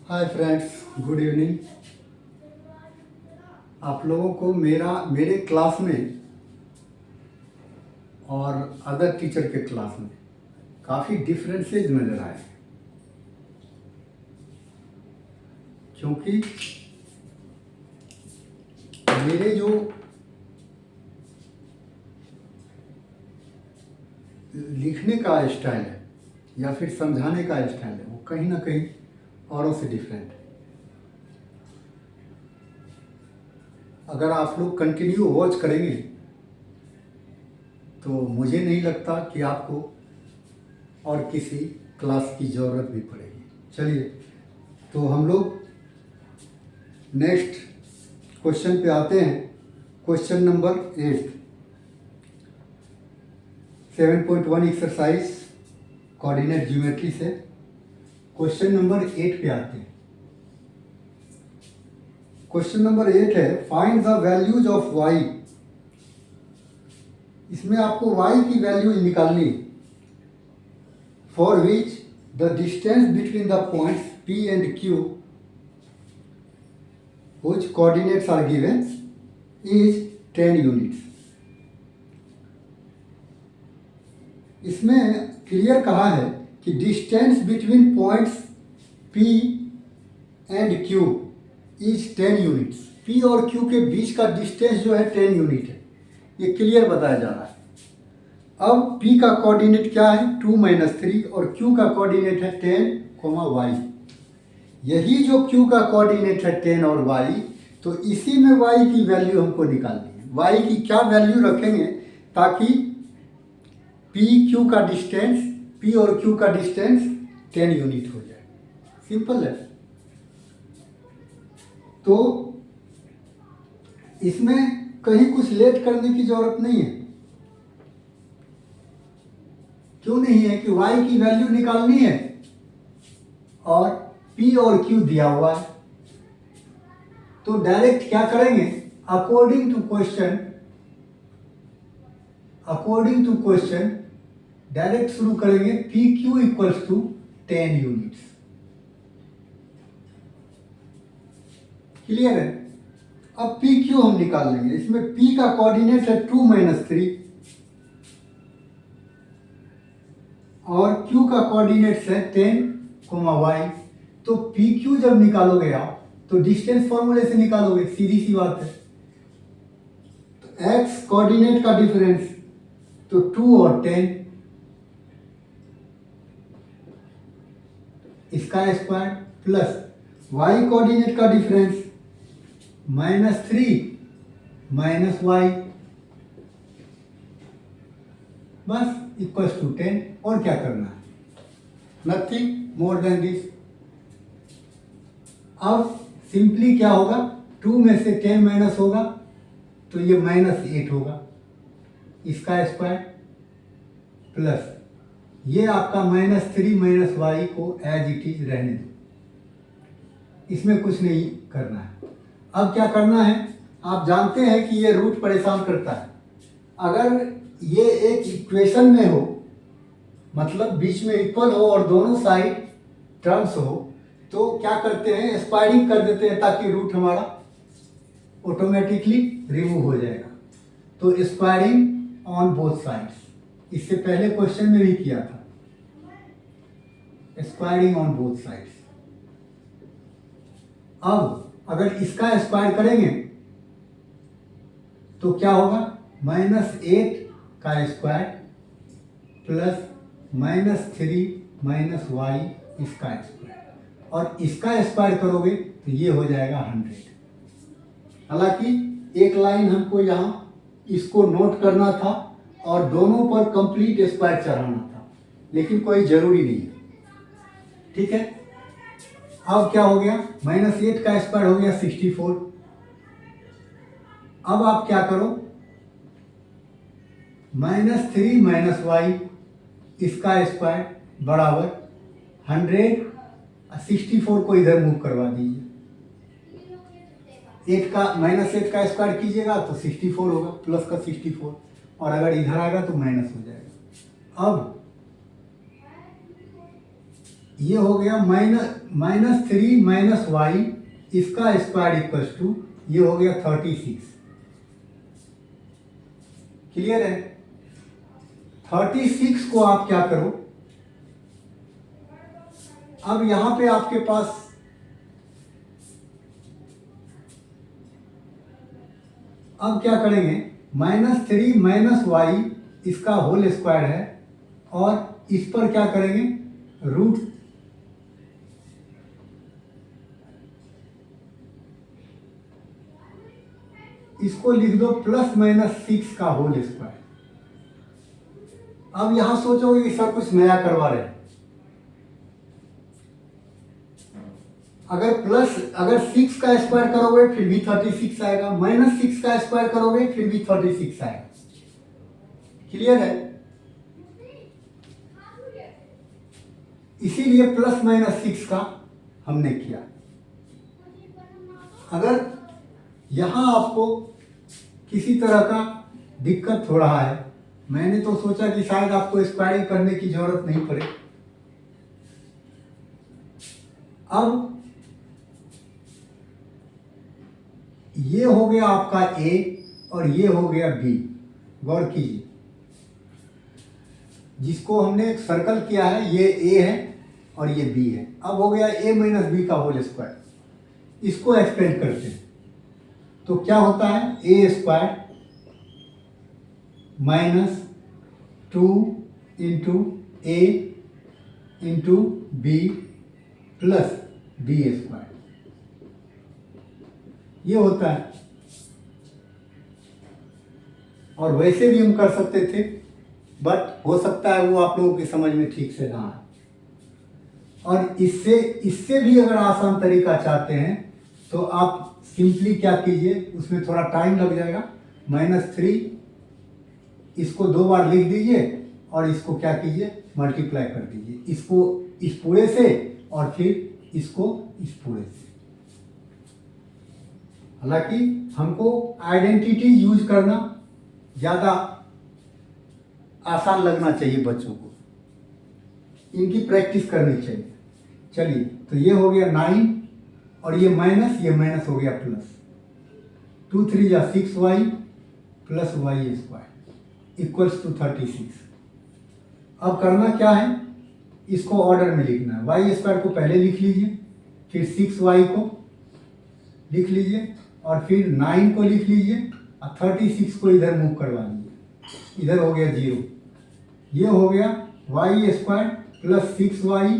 Hi friends, good evening. आप लोगों को मेरे क्लास में और अदर टीचर के क्लास में काफ़ी डिफरेंसेस नज़र आए, क्योंकि मेरे जो लिखने का स्टाइल है या फिर समझाने का स्टाइल है वो कहीं ना कहीं औरों से डिफरेंट है। अगर आप लोग कंटिन्यू वॉच करेंगे तो मुझे नहीं लगता कि आपको और किसी क्लास की ज़रूरत भी पड़ेगी। चलिए, तो हम लोग नेक्स्ट क्वेश्चन पे आते हैं। Question number 8, 7.1 exercise coordinate geometry से क्वेश्चन नंबर 8 पे आते हैं। क्वेश्चन नंबर 8 है, find the values of y। इसमें आपको y की वैल्यूज निकालनी, for which the distance between the points p and q which coordinates are given is 10 units। इसमें क्लियर कहा है कि distance between points p and q is 10 units. p और q के बीच का डिस्टेंस जो है 10 यूनिट है, ये क्लियर बताया जा रहा है। अब p का कोऑर्डिनेट क्या है 2 - 3 और q का कोऑर्डिनेट है 10, y। यही जो q का कोऑर्डिनेट है 10 और y, तो इसी में y की वैल्यू हमको निकालनी है। y की क्या वैल्यू रखेंगे ताकि p q का डिस्टेंस, p और q का डिस्टेंस 10 यूनिट हो जाए। सिंपल है। तो इसमें कहीं कुछ लेट करने की जरूरत नहीं है। क्यों नहीं है कि y की वैल्यू निकालनी है और p और q दिया हुआ है, तो डायरेक्ट क्या करेंगे, अकॉर्डिंग टू क्वेश्चन डायरेक्ट शुरू करेंगे। P Q equals to 10 units. Clear है। अब पी क्यू हम निकाल लेंगे। इसमें p का कोऑर्डिनेट है 2 - 3 और q का कोऑर्डिनेट है 10, y। तो पी क्यू जब निकालोगे आप तो डिस्टेंस फॉर्मूले से निकालोगे, सीधी सी बात है। तो x कोऑर्डिनेट का डिफरेंस तो 2 और 10, इसका स्क्वायर प्लस y कोऑर्डिनेट का डिफरेंस -3 - y, बस इक्वल्स टू 10। और क्या करना है, नथिंग मोर देन दिस। अब सिंपली क्या होगा, 2 में से 10 माइनस होगा तो ये -8 होगा, इसका स्क्वायर प्लस ये आपका -3 - y को एज इट इज रहने दो, इसमें कुछ नहीं करना है। अब क्या करना है, आप जानते हैं कि ये रूट परेशान करता है। अगर ये एक इक्वेशन में हो, मतलब बीच में इक्वल हो और दोनों साइड टर्म्स हो, तो क्या करते हैं, स्क्वायरिंग कर देते हैं ताकि रूट हमारा ऑटोमेटिकली रिमूव हो जाएगा। तो स्क्वायरिंग ऑन बोथ साइड्स, इससे पहले क्वेश्चन में भी किया था, स्क्वायरिंग ऑन बोथ साइड्स। अब अगर इसका स्क्वायर करेंगे तो क्या होगा, -8 का स्क्वायर प्लस -3 - y इसका स्क्वायर, और इसका स्क्वायर करोगे तो ये हो जाएगा 100। हालांकि एक लाइन हमको यहाँ इसको नोट करना था और दोनों पर कंप्लीट स्क्वायर चढ़ाना था, लेकिन कोई जरूरी नहीं है। ठीक है। अब क्या हो गया, -8 का स्क्वायर हो गया 64। अब आप क्या करो, -3 - y इसका स्क्वायर बराबर 100, 64 को इधर मूव करवा दीजिए। 8 का स्क्वायर कीजिएगा तो 64 होगा, प्लस का 64, और अगर इधर आएगा तो माइनस हो जाएगा। अब ये हो गया -3 - y इसका स्क्वायर इक्वल्स टू ये हो गया 36। क्लियर है? 36 को आप क्या करो, अब यहां पे आपके पास अब क्या करेंगे, -3 - y इसका होल स्क्वायर है और इस पर क्या करेंगे, रूट इसको लिख दो +-6 का होल स्क्वायर। अब यहां सोचोगे कि सब कुछ नया करवा रहे हैं। अगर 6 का स्क्वायर करोगे फिर भी 36 आएगा, -6 का स्क्वायर करोगे फिर भी 36 आएगा। क्लियर है? इसीलिए +-6 का हमने किया। अगर यहां आपको किसी तरह का दिक्कत हो रहा है, मैंने तो सोचा कि शायद आपको स्क्वायरिंग करने की जरूरत नहीं पड़े। अब ये हो गया आपका A और ये हो गया B। गौर कीजिए, जिसको हमने एक सर्कल किया है, ये A है और ये B है। अब हो गया A - B का होल स्क्वायर। इसको एक्सपेंड करते हैं तो क्या होता है, A square -2 × A × B plus B square, ये होता है। और वैसे भी हम कर सकते थे, बट हो सकता है वो आप लोगों की समझ में ठीक से ना आए। और इससे भी अगर आसान तरीका चाहते हैं तो आप सिंपली क्या कीजिए, उसमें थोड़ा टाइम लग जाएगा, -3 इसको 2 बार लिख दीजिए और इसको क्या कीजिए, मल्टीप्लाई कर दीजिए, इसको इस पूरे से और फिर इसको इस पूरे से। हालांकि हमको आइडेंटिटी यूज करना ज़्यादा आसान लगना चाहिए बच्चों को, इनकी प्रैक्टिस करनी चाहिए। चलिए, तो ये हो गया 9 और ये माइनस हो गया plus, 2 × 3 = 6y plus y square equals to 36। अब करना क्या है, इसको ऑर्डर में लिखना है। y स्क्वायर को पहले लिख लीजिए, फिर 6y को लिख लीजिए और फिर 9 को लिख लीजिए और 36 को इधर मूव करवा लीजिए। इधर हो गया 0, ये हो गया y स्क्वायर प्लस 6y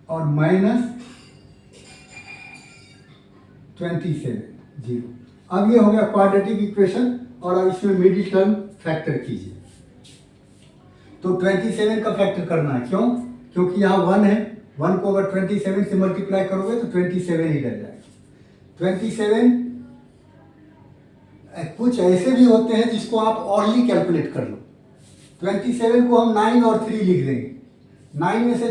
और -27 0। अब ये हो गया क्वाड्रेटिक इक्वेशन और अब इसमें मिडिल टर्म फैक्टर कीजिए। तो 27 का फैक्टर करना है, क्यों? क्योंकि यहाँ 1 है, 1 को अगर 27 से मल्टीप्लाई करोगे तो 27 ही रह जाएगा। 27 कुछ ऐसे भी होते हैं जिसको आप ऑरली कैलकुलेट कर लो। 27 को हम 9 और 3 लिख देंगे, 9 में से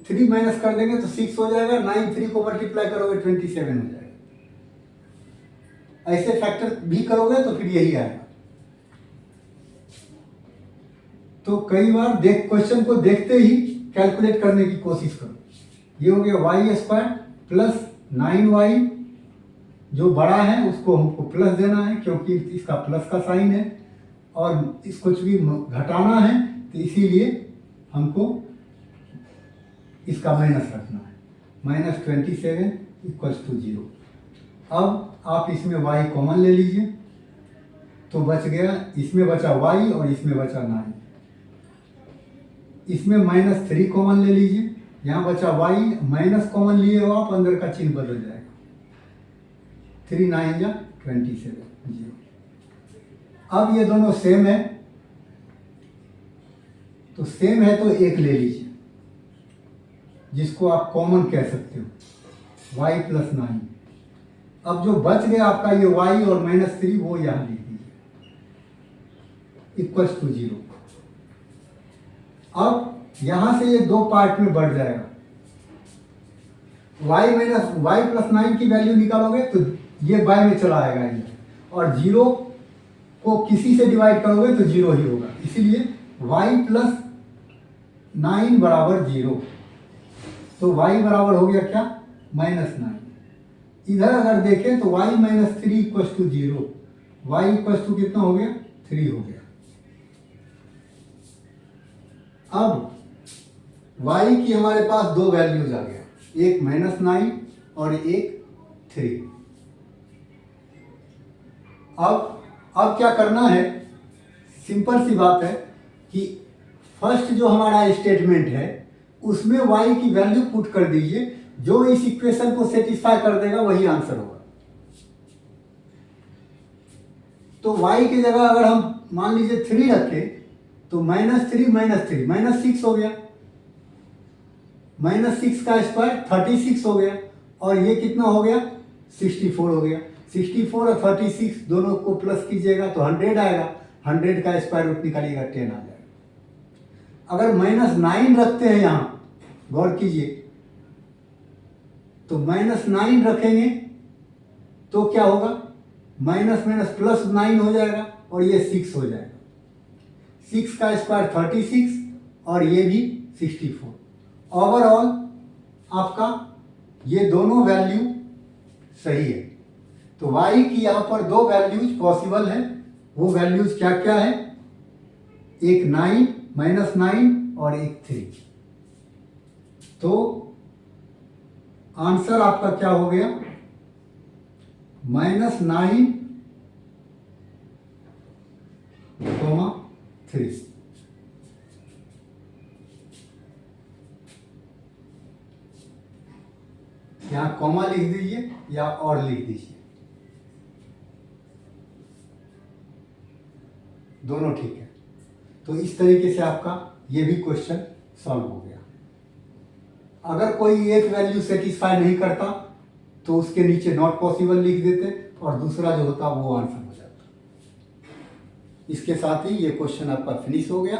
3 माइनस कर देंगे तो 6 हो जाएगा, 9 3 को मल्टीप्लाई करोगे 27 हो जाएगा। ऐसे फैक्टर भी करोगे तो फिर यही आएगा। तो कई बार क्वेश्चन को देखते ही कैलकुलेट करने की कोशिश करो। ये हो गया y स्क्वायर प्लस 9y, जो बड़ा है उसको हमको प्लस देना है क्योंकि इसका प्लस का साइन है, और इस कुछ भी घटाना है तो इसीलिए हमको इसका माइनस रखना है। -27 = 0। अब आप इसमें y कॉमन ले लीजिए तो बच गया, इसमें बचा y और इसमें बचा 9। इसमें -3 कॉमन ले लीजिए, यहाँ बचा y, माइनस कॉमन लिए हो आप, अंदर का चिन्ह बदल जाएगा। 3 9 = 27 0। अब ये दोनों सेम है तो सेम है तो एक ले लीजिए जिसको आप कॉमन कह सकते हो, y + 9। अब जो बच गया आपका ये y और -3 वो यहाँ लिख दीजिए इक्वल्स टू 0। अब यहां से ये 2 पार्ट में बढ़ जाएगा। y + 9 की वैल्यू निकालोगे तो ये बाय में चला आएगा ये, और 0 को किसी से डिवाइड करोगे तो 0 ही होगा। इसीलिए y + 9 बराबर 0, तो y बराबर हो गया क्या, -9। इधर अगर देखें तो y - 3 = 0, y = कितना हो गया, 3 हो गया। अब y की हमारे पास दो वैल्यूज आ गया, एक -9 और एक 3। अब क्या करना है, सिंपल सी बात है कि फर्स्ट जो हमारा स्टेटमेंट है उसमें y की वैल्यू पुट कर दीजिए, जो इस इक्वेशन को सेटिस्फाई कर देगा वही आंसर होगा। तो y की जगह अगर हम मान लीजिए 3 रखें तो -3 - 6 हो गया, -6 का स्क्वायर 36 हो गया, और ये कितना हो गया, 64 हो गया। 64 और 36 दोनों को प्लस कीजिएगा तो 100 आएगा, 100 का स्क्वायर रूट निकालिएगा 10 आ जाएगा। अगर -9 रखते हैं यहाँ, गौर कीजिए, तो -9 रखेंगे तो क्या होगा, +9 हो जाएगा और ये 6 हो जाएगा। 6 का स्क्वायर 36 और ये भी 64। ओवरऑल आपका ये दोनों वैल्यू सही है। तो y की यहाँ पर दो वैल्यूज पॉसिबल है, वो वैल्यूज क्या क्या है, एक 9 -9 और एक 3। तो आंसर आपका क्या हो गया, -9, 3। यहां कॉमा लिख दीजिए या और लिख दीजिए, दोनों ठीक है। तो इस तरीके से आपका ये भी क्वेश्चन सॉल्व हो गया। अगर कोई एक वैल्यू सेटिस्फाई नहीं करता तो उसके नीचे नॉट पॉसिबल लिख देते और दूसरा जो होता वो आंसर हो जाता। इसके साथ ही ये क्वेश्चन आपका फिनिश हो गया।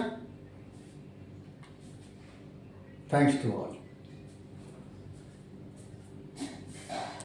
Thanks to all.